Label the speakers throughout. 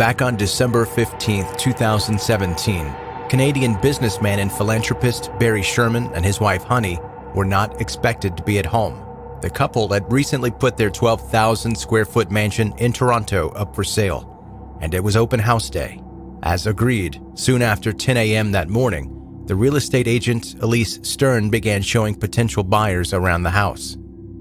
Speaker 1: Back on December 15, 2017, Canadian businessman and philanthropist Barry Sherman and his wife Honey were not expected to be at home. The couple had recently put their 12,000 square foot mansion in Toronto up for sale, and it was open house day. As agreed, soon after 10 a.m. that morning, the real estate agent Elise Stern began showing potential buyers around the house.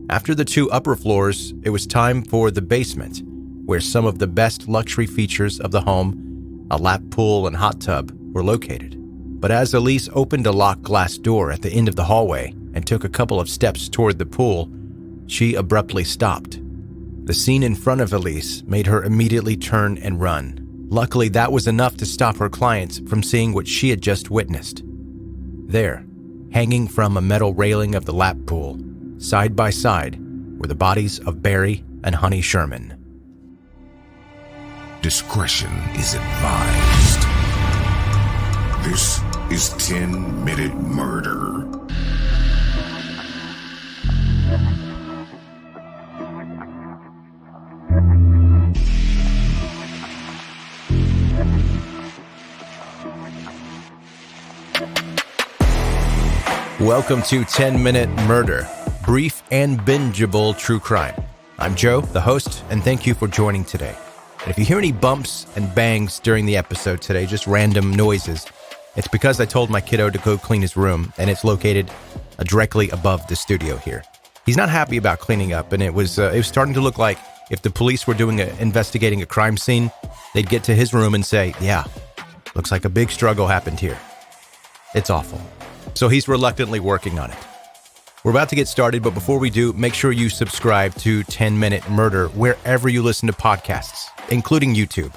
Speaker 1: After the two upper floors, it was time for the basement, where some of the best luxury features of the home, a lap pool and hot tub, were located. But as Elise opened a locked glass door at the end of the hallway and took a couple of steps toward the pool, she abruptly stopped. The scene in front of Elise made her immediately turn and run. Luckily, that was enough to stop her clients from seeing what she had just witnessed. There, hanging from a metal railing of the lap pool, side by side, were the bodies of Barry and Honey Sherman.
Speaker 2: Discretion is advised. This is 10-Minute Murder.
Speaker 1: Welcome to 10-Minute Murder, brief and bingeable true crime. I'm Joe, the host, and thank you for joining today. And if you hear any bumps and bangs during the episode today, just random noises, it's because I told my kiddo to go clean his room, and it's located directly above the studio here. He's not happy about cleaning up, and it was starting to look like if the police were investigating a crime scene, they'd get to his room and say, yeah, looks like a big struggle happened here. It's awful. So he's reluctantly working on it. We're about to get started, but before we do, make sure you subscribe to 10-Minute Murder wherever you listen to podcasts, including YouTube.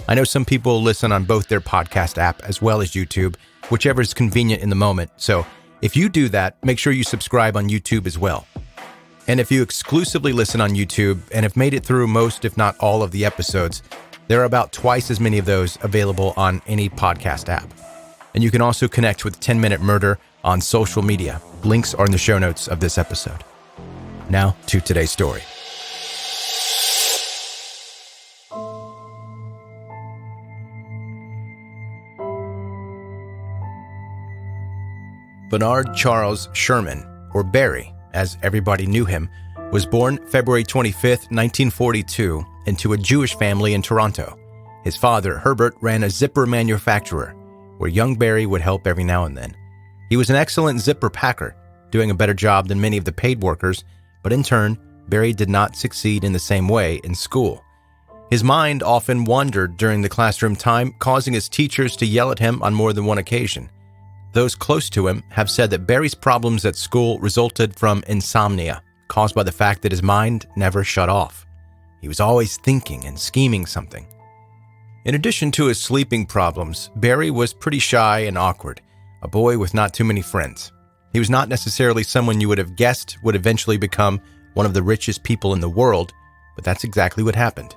Speaker 1: I know some people listen on both their podcast app as well as YouTube, whichever is convenient in the moment. So if you do that, make sure you subscribe on YouTube as well. And if you exclusively listen on YouTube and have made it through most, if not all, of the episodes, there are about twice as many of those available on any podcast app. And you can also connect with 10-Minute Murder on social media. Links are in the show notes of this episode. Now to today's story. Bernard Charles Sherman, or Barry, as everybody knew him, was born February 25, 1942, into a Jewish family in Toronto. His father, Herbert, ran a zipper manufacturer, where young Barry would help every now and then. He was an excellent zipper packer, doing a better job than many of the paid workers, but in turn, Barry did not succeed in the same way in school. His mind often wandered during the classroom time, causing his teachers to yell at him on more than one occasion. Those close to him have said that Barry's problems at school resulted from insomnia, caused by the fact that his mind never shut off. He was always thinking and scheming something. In addition to his sleeping problems, Barry was pretty shy and awkward, a boy with not too many friends. He was not necessarily someone you would have guessed would eventually become one of the richest people in the world, but that's exactly what happened.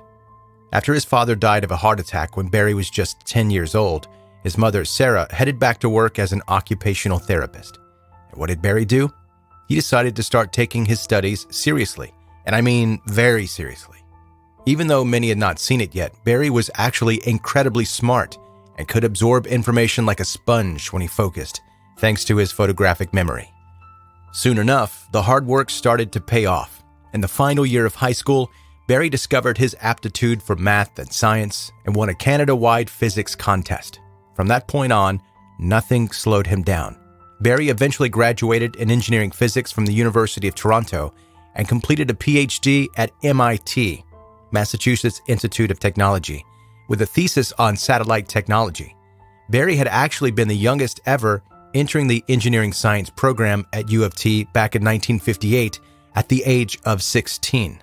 Speaker 1: After his father died of a heart attack when Barry was just 10 years old, his mother, Sarah, headed back to work as an occupational therapist. And what did Barry do? He decided to start taking his studies seriously, and I mean very seriously. Even though many had not seen it yet, Barry was actually incredibly smart and could absorb information like a sponge when he focused, thanks to his photographic memory. Soon enough, the hard work started to pay off. In the final year of high school, Barry discovered his aptitude for math and science and won a Canada-wide physics contest. From that point on, nothing slowed him down. Barry eventually graduated in engineering physics from the University of Toronto and completed a PhD at MIT, Massachusetts Institute of Technology, with a thesis on satellite technology. Barry had actually been the youngest ever entering the engineering science program at U of T back in 1958 at the age of 16.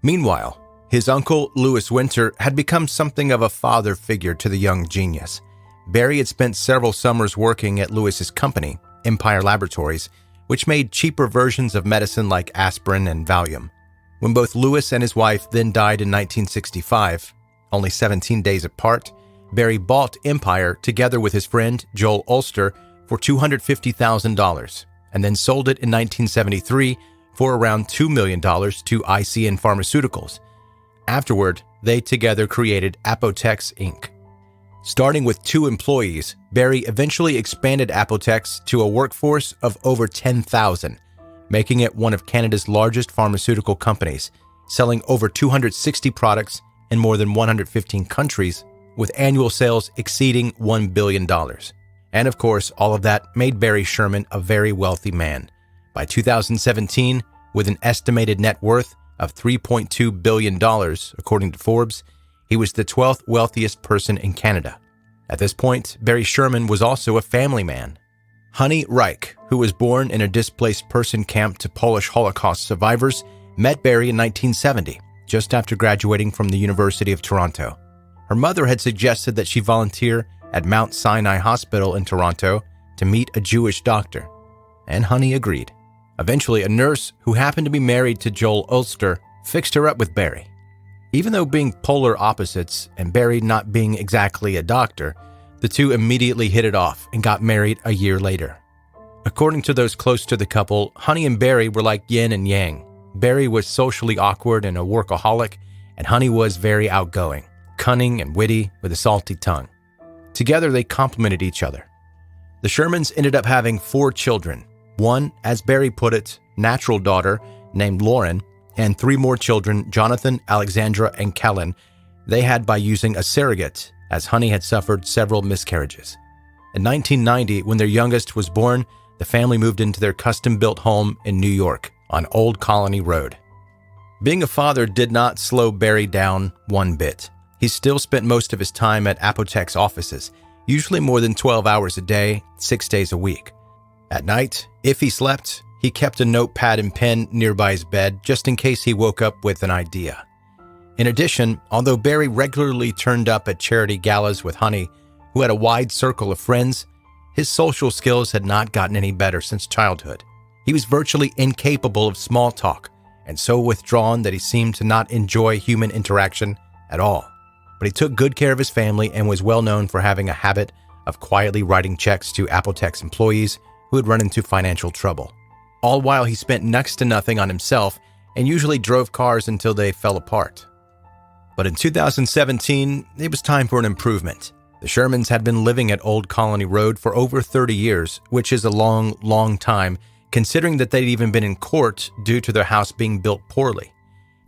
Speaker 1: Meanwhile, his uncle, Louis Winter, had become something of a father figure to the young genius. Barry had spent several summers working at Louis's company, Empire Laboratories, which made cheaper versions of medicine like aspirin and Valium. When both Louis and his wife then died in 1965, only 17 days apart, Barry bought Empire together with his friend Joel Ulster for $250,000 and then sold it in 1973 for around $2 million to ICN Pharmaceuticals. Afterward, they together created Apotex Inc. Starting with 2 employees, Barry eventually expanded Apotex to a workforce of over 10,000, making it one of Canada's largest pharmaceutical companies, selling over 260 products in more than 115 countries, with annual sales exceeding $1 billion. And of course, all of that made Barry Sherman a very wealthy man. By 2017, with an estimated net worth of $3.2 billion, according to Forbes, he was the 12th wealthiest person in Canada. At this point, Barry Sherman was also a family man. Honey Reich, who was born in a displaced person camp to Polish Holocaust survivors, met Barry in 1970, just after graduating from the University of Toronto. Her mother had suggested that she volunteer at Mount Sinai Hospital in Toronto to meet a Jewish doctor, and Honey agreed. Eventually, a nurse who happened to be married to Joel Ulster fixed her up with Barry. Even though being polar opposites and Barry not being exactly a doctor, the two immediately hit it off and got married a year later. According to those close to the couple, Honey and Barry were like yin and yang. Barry was socially awkward and a workaholic, and Honey was very outgoing, cunning and witty with a salty tongue. Together, they complemented each other. The Shermans ended up having 4 children. One, as Barry put it, natural daughter named Lauren, and 3 more children, Jonathan, Alexandra, and Kellen, they had by using a surrogate, as Honey had suffered several miscarriages. In 1990, when their youngest was born, the family moved into their custom-built home in New York on Old Colony Road. Being a father did not slow Barry down one bit. He still spent most of his time at Apotex offices, usually more than 12 hours a day, 6 days a week. At night, if he slept, he kept a notepad and pen nearby his bed just in case he woke up with an idea. In addition, although Barry regularly turned up at charity galas with Honey, who had a wide circle of friends, his social skills had not gotten any better since childhood. He was virtually incapable of small talk and so withdrawn that he seemed to not enjoy human interaction at all. But he took good care of his family and was well known for having a habit of quietly writing checks to Apotex employees who had run into financial trouble. All while he spent next to nothing on himself and usually drove cars until they fell apart. But in 2017, it was time for an improvement. The Shermans had been living at Old Colony Road for over 30 years, which is a long, long time, considering that they'd even been in court due to their house being built poorly.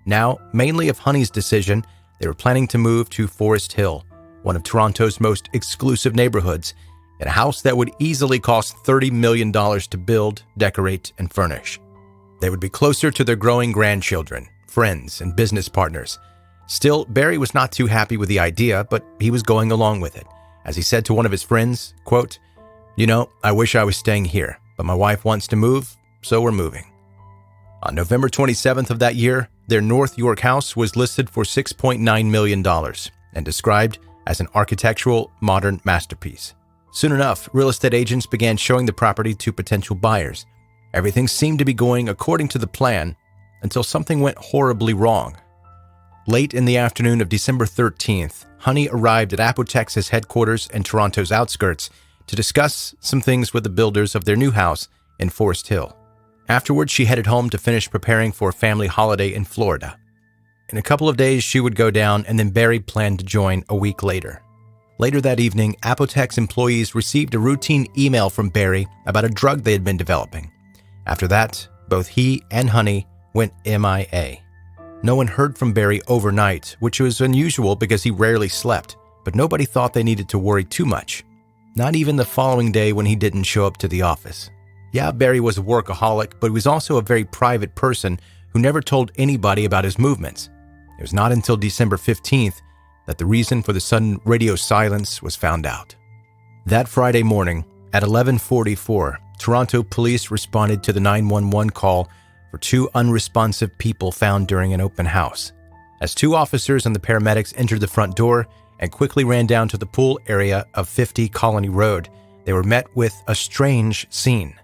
Speaker 1: Now, mainly of Honey's decision, they were planning to move to Forest Hill, one of Toronto's most exclusive neighborhoods, in a house that would easily cost $30 million to build, decorate, and furnish. They would be closer to their growing grandchildren, friends, and business partners. Still, Barry was not too happy with the idea, but he was going along with it. As he said to one of his friends, quote, I wish I was staying here, but my wife wants to move, so we're moving. On November 27th of that year, their North York house was listed for $6.9 million and described as an architectural, modern masterpiece. Soon enough, real estate agents began showing the property to potential buyers. Everything seemed to be going according to the plan until something went horribly wrong. Late in the afternoon of December 13th, Honey arrived at Apotex's headquarters in Toronto's outskirts to discuss some things with the builders of their new house in Forest Hill. Afterwards, she headed home to finish preparing for a family holiday in Florida. In a couple of days, she would go down, and then Barry planned to join a week later. Later that evening, Apotex employees received a routine email from Barry about a drug they had been developing. After that, both he and Honey went MIA. No one heard from Barry overnight, which was unusual because he rarely slept, but nobody thought they needed to worry too much. Not even the following day when he didn't show up to the office. Yeah, Barry was a workaholic, but he was also a very private person who never told anybody about his movements. It was not until December 15th that the reason for the sudden radio silence was found out. That Friday morning, at 11:44, Toronto police responded to the 911 call for 2 unresponsive people found during an open house. As 2 officers and the paramedics entered the front door and quickly ran down to the pool area of 50 Colony Road, they were met with a strange scene.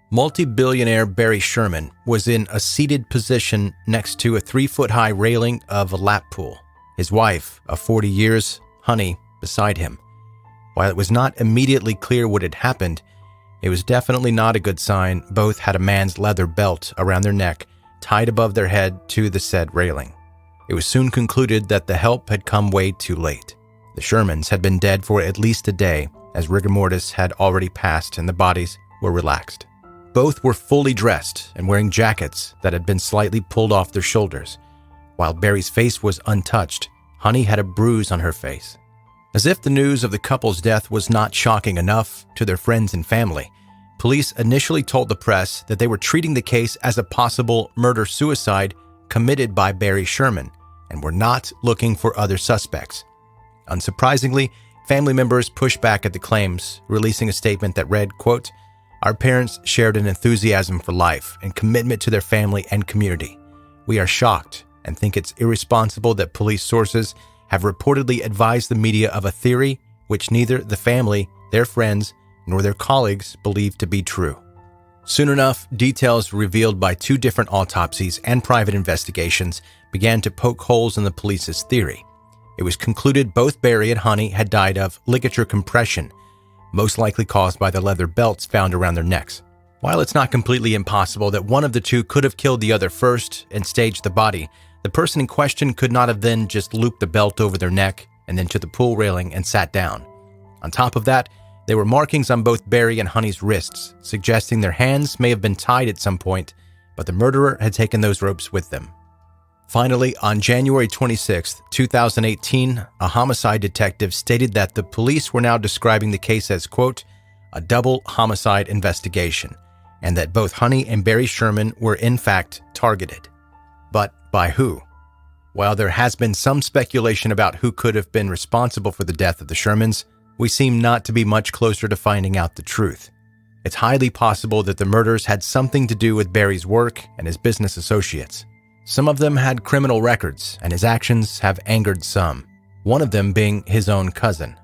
Speaker 1: Multi-billionaire Barry Sherman was in a seated position next to a 3-foot-high railing of a lap pool. His wife, of 40 years, Honey, beside him. While it was not immediately clear what had happened, it was definitely not a good sign both had a man's leather belt around their neck tied above their head to the said railing. It was soon concluded that the help had come way too late. The Shermans had been dead for at least a day, as rigor mortis had already passed and the bodies were relaxed. Both were fully dressed and wearing jackets that had been slightly pulled off their shoulders. While Barry's face was untouched, Honey had a bruise on her face. As if the news of the couple's death was not shocking enough to their friends and family, police initially told the press that they were treating the case as a possible murder-suicide committed by Barry Sherman and were not looking for other suspects. Unsurprisingly, family members pushed back at the claims, releasing a statement that read, quote, "Our parents shared an enthusiasm for life and commitment to their family and community. We are shocked and think it's irresponsible that police sources have reportedly advised the media of a theory which neither the family, their friends, nor their colleagues believe to be true." Soon enough, details revealed by 2 different autopsies and private investigations began to poke holes in the police's theory. It was concluded both Barry and Honey had died of ligature compression, most likely caused by the leather belts found around their necks. While it's not completely impossible that one of the 2 could have killed the other first and staged the body, the person in question could not have then just looped the belt over their neck and then to the pool railing and sat down. On top of that, there were markings on both Barry and Honey's wrists, suggesting their hands may have been tied at some point, but the murderer had taken those ropes with them. Finally, on January 26, 2018, a homicide detective stated that the police were now describing the case as, quote, "a double homicide investigation," and that both Honey and Barry Sherman were in fact targeted. But by who? While there has been some speculation about who could have been responsible for the death of the Shermans, we seem not to be much closer to finding out the truth. It's highly possible that the murders had something to do with Barry's work and his business associates. Some of them had criminal records, and his actions have angered some, one of them being his own cousin.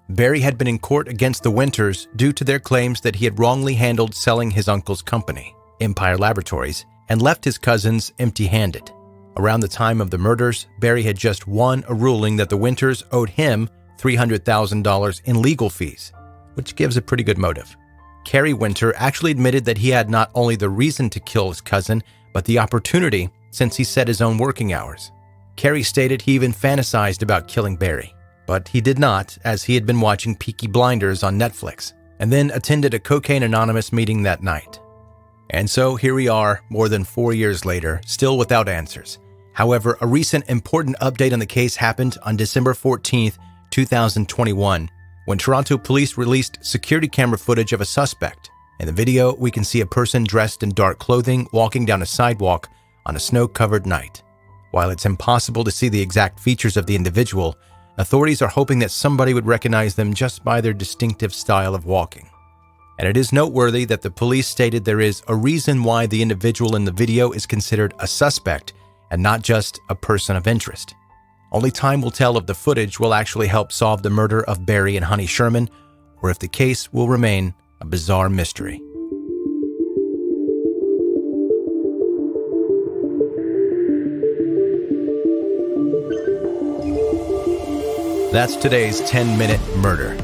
Speaker 1: Barry had been in court against the Winters due to their claims that he had wrongly handled selling his uncle's company, Empire Laboratories, and left his cousins empty-handed. Around the time of the murders, Barry had just won a ruling that the Winters owed him $300,000 in legal fees, which gives a pretty good motive. Carrie Winter actually admitted that he had not only the reason to kill his cousin, but the opportunity since he set his own working hours. Carrie stated he even fantasized about killing Barry, but he did not, as he had been watching Peaky Blinders on Netflix, and then attended a Cocaine Anonymous meeting that night. And so here we are, more than 4 years later, still without answers. However, a recent important update on the case happened on December 14th, 2021, when Toronto police released security camera footage of a suspect. In the video, we can see a person dressed in dark clothing walking down a sidewalk on a snow-covered night. While it's impossible to see the exact features of the individual, authorities are hoping that somebody would recognize them just by their distinctive style of walking. And it is noteworthy that the police stated there is a reason why the individual in the video is considered a suspect and not just a person of interest. Only time will tell if the footage will actually help solve the murder of Barry and Honey Sherman, or if the case will remain a bizarre mystery. That's today's 10-Minute Murder.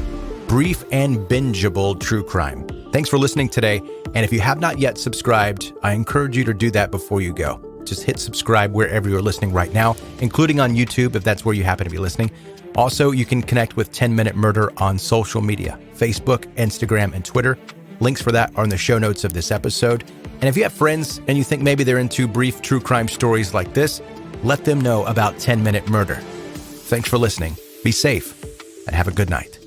Speaker 1: Brief and bingeable true crime. Thanks for listening today, and if you have not yet subscribed, I encourage you to do that before you go. Just hit subscribe wherever you're listening right now, including on YouTube if that's where you happen to be listening. Also, you can connect with 10-Minute Murder on social media, Facebook, Instagram, and Twitter. Links for that are in the show notes of this episode. And if you have friends and you think maybe they're into brief true crime stories like this, let them know about 10-Minute Murder. Thanks for listening. Be safe and have a good night.